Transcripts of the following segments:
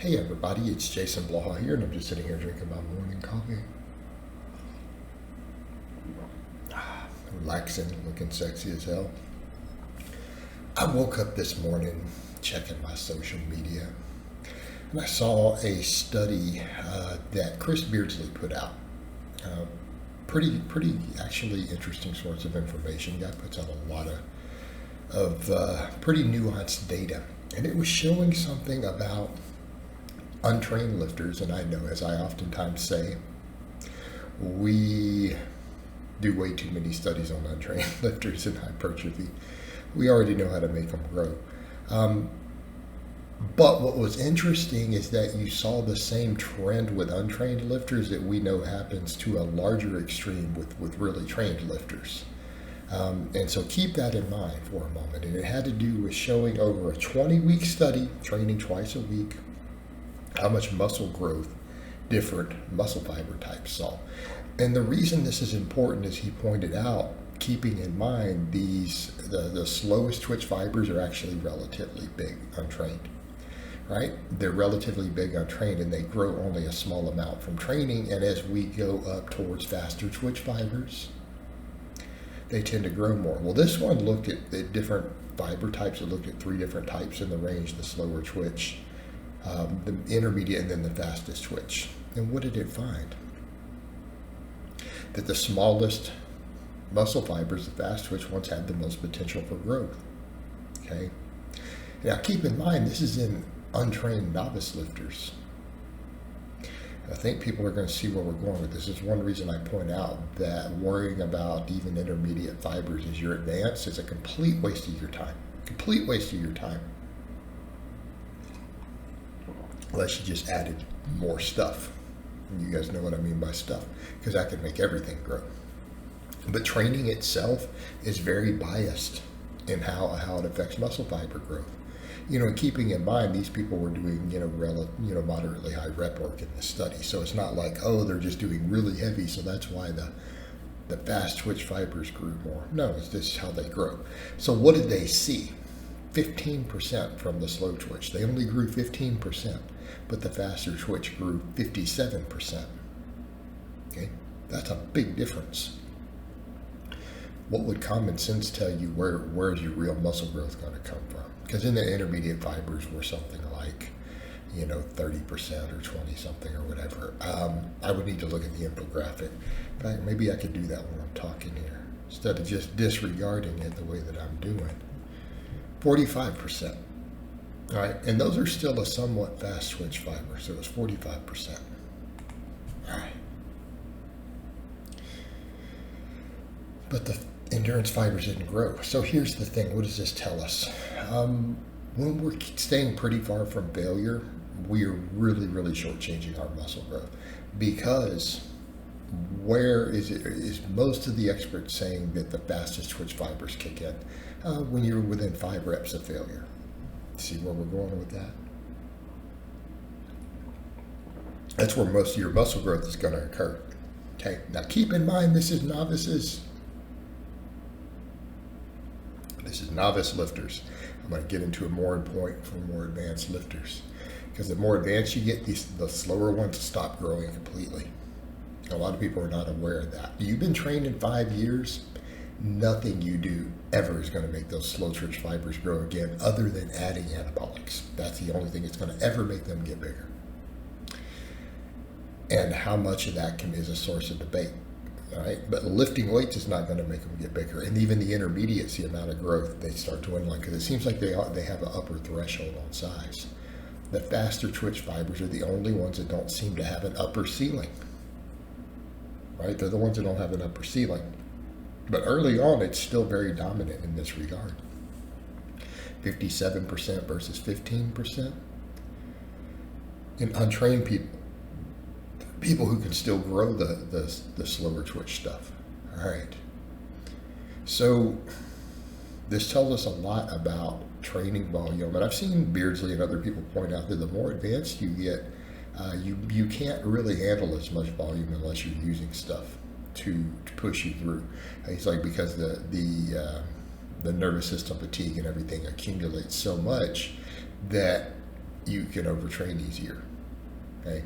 Hey everybody, it's Jason Blaha here, and I'm just sitting here drinking my morning coffee. Relaxing, looking sexy as hell. I woke up this morning checking my social media, and I saw a study that Chris Beardsley put out. Pretty actually interesting sorts of information. Guy puts out a lot of pretty nuanced data, and it was showing something about untrained lifters. And I know, as I oftentimes say, we do way too many studies on untrained lifters in hypertrophy. We already know how to make them grow. But what was interesting is that you saw the same trend with untrained lifters that we know happens to a larger extreme with really trained lifters. And so keep that in mind for a moment. And it had to do with showing over a 20-week study, training twice a week, how much muscle growth different muscle fiber types saw. And the reason this is important is he pointed out, keeping in mind the slowest twitch fibers are actually relatively big untrained, right? They're relatively big untrained, and they grow only a small amount from training. And as we go up towards faster twitch fibers, they tend to grow more. Well, this one looked at the different fiber types. It looked at 3 different types in the range: the slower twitch, the intermediate, and then the fastest twitch. And what did it find? That the smallest muscle fibers, the fast twitch ones, had the most potential for growth. Okay. Now keep in mind, this is in untrained novice lifters. I think people are going to see where we're going with this. This is one reason I point out that worrying about even intermediate fibers as you're advanced is a complete waste of your time. Complete waste of your time. Unless you just added more stuff. You guys know what I mean by stuff, because I can make everything grow. But training itself is very biased in how it affects muscle fiber growth. And keeping in mind, these people were doing, moderately high rep work in this study. So it's not like, oh, they're just doing really heavy, so that's why the fast twitch fibers grew more. No, it's just how they grow. So what did they see? 15% from the slow twitch. They only grew 15%, but the faster twitch grew 57%. Okay, that's a big difference. What would common sense tell you where's your real muscle growth going to come from? Because in the intermediate fibers were something like, 30% or 20 something or whatever. I would need to look at the infographic. In fact, maybe I could do that when I'm talking here, instead of just disregarding it the way that I'm doing. 45%. All right, and those are still a somewhat fast twitch fiber, so it's 45%. All right. But the endurance fibers didn't grow. So here's the thing. What does this tell us? When we're staying pretty far from failure, we are really, really shortchanging our muscle growth. Because where is most of the experts saying that the fastest twitch fibers kick in? When you're within 5 reps of failure. See where we're going with that? That's where most of your muscle growth is going to occur. Okay, now keep in mind, this is novices. This is novice lifters. I'm going to get into a more point for more advanced lifters. Because the more advanced you get, the slower ones stop growing completely. A lot of people are not aware of that. You've been trained in 5 years. Nothing you do ever is going to make those slow twitch fibers grow again, other than adding anabolics. That's the only thing that's going to ever make them get bigger. And how much of that is a source of debate. All right, but lifting weights is not going to make them get bigger. And even the intermediates, the amount of growth, they start dwindling, because it seems like they have an upper threshold on size. The faster twitch fibers are the only ones that don't seem to have an upper ceiling. Right, they're the ones that don't have an upper ceiling. But early on, it's still very dominant in this regard. 57% versus 15%. In untrained people who can still grow the slower twitch stuff. All right. So this tells us a lot about training volume. And I've seen Beardsley and other people point out that the more advanced you get, you can't really handle as much volume unless you're using stuff to push you through. It's like, because the nervous system fatigue and everything accumulates so much that you can overtrain easier. Okay.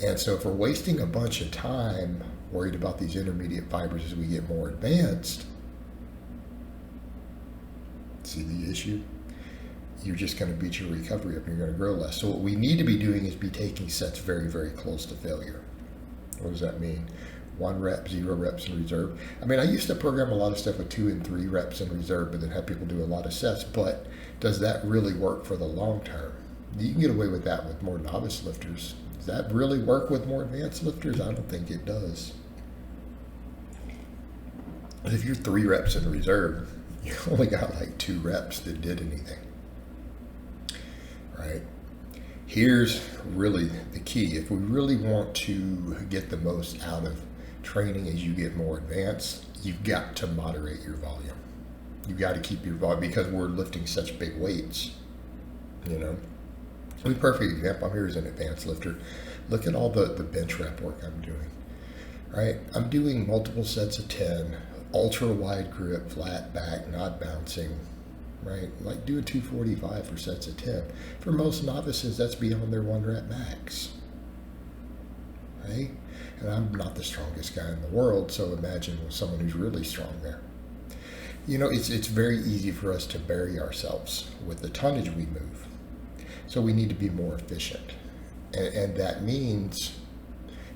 And so if we're wasting a bunch of time worried about these intermediate fibers as we get more advanced, see the issue? You're just going to beat your recovery up and you're going to grow less. So what we need to be doing is be taking sets very, very close to failure. What does that mean? 1 rep, 0 reps in reserve. I mean, I used to program a lot of stuff with 2 and 3 reps in reserve, but then have people do a lot of sets. But does that really work for the long term? You can get away with that with more novice lifters. Does that really work with more advanced lifters? I don't think it does. If you're 3 reps in reserve, you only got like 2 reps that did anything. Right? Here's really the key. If we really want to get the most out of training as you get more advanced, you've got to moderate your volume. You've got to keep your volume because we're lifting such big weights. You know, a perfect example. I'm here as an advanced lifter. Look at all the bench rep work I'm doing. Right? I'm doing multiple sets of 10, ultra wide grip, flat back, not bouncing. Right? Like do a 245 for sets of 10. For most novices, that's beyond their 1 rep max. Right? And I'm not the strongest guy in the world, so imagine someone who's really strong there. You know, it's very easy for us to bury ourselves with the tonnage we move. So we need to be more efficient. And that means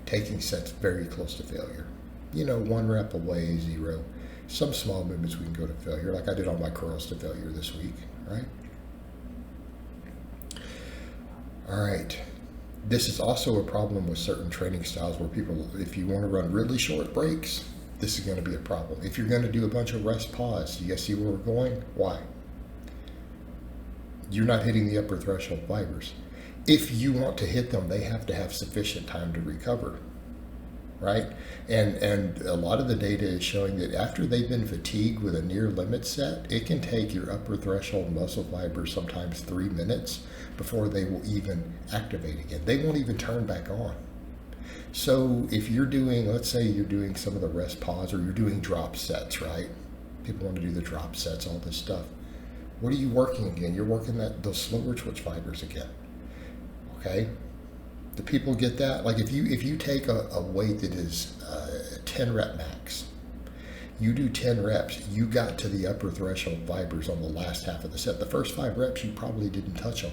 taking sets very close to failure. You know, 1 rep away, 0. Some small movements we can go to failure, like I did on my curls to failure this week, right? All right. This is also a problem with certain training styles where people, if you want to run really short breaks, this is going to be a problem. If you're going to do a bunch of rest pause, you guys see where we're going? Why? You're not hitting the upper threshold fibers. If you want to hit them, they have to have sufficient time to recover. Right? And a lot of the data is showing that after they've been fatigued with a near limit set, it can take your upper threshold muscle fibers sometimes 3 minutes before they will even activate again. They won't even turn back on. So if you're doing, let's say you're doing some of the rest pause or you're doing drop sets, right? People want to do the drop sets, all this stuff. What are you working again? You're working those slower twitch fibers again. Okay? Do people get that? Like if you take a weight that is 10 rep max, you do 10 reps, you got to the upper threshold fibers on the last half of the set. The first 5 reps, you probably didn't touch them.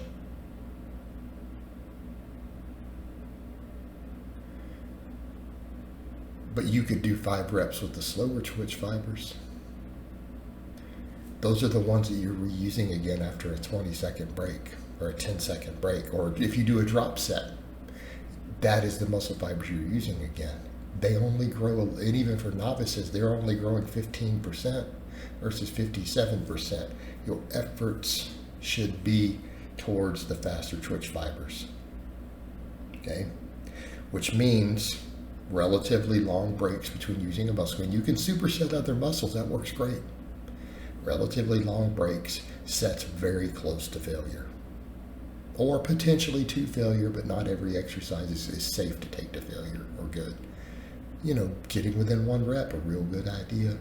But you could do 5 reps with the slower twitch fibers. Those are the ones that you're reusing again after a 20-second break or a 10-second break. Or if you do a drop set, that is the muscle fibers you're using again. They only grow, and even for novices, they're only growing 15% versus 57%. Your efforts should be towards the faster twitch fibers. Okay? Which means relatively long breaks between using a muscle. And you can superset other muscles, that works great. Relatively long breaks, sets very close to failure. Or potentially to failure, but not every exercise is safe to take to failure or good. You know, getting within 1 rep, a real good idea.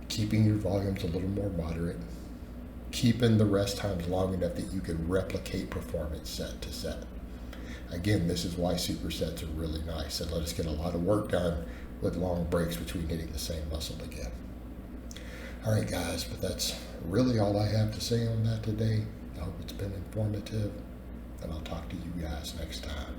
Keeping your volumes a little more moderate. Keeping the rest times long enough that you can replicate performance set to set. Again, this is why supersets are really nice and let us get a lot of work done with long breaks between hitting the same muscle again. All right, guys, but that's really all I have to say on that today. I hope it's been informative, and I'll talk to you guys next time.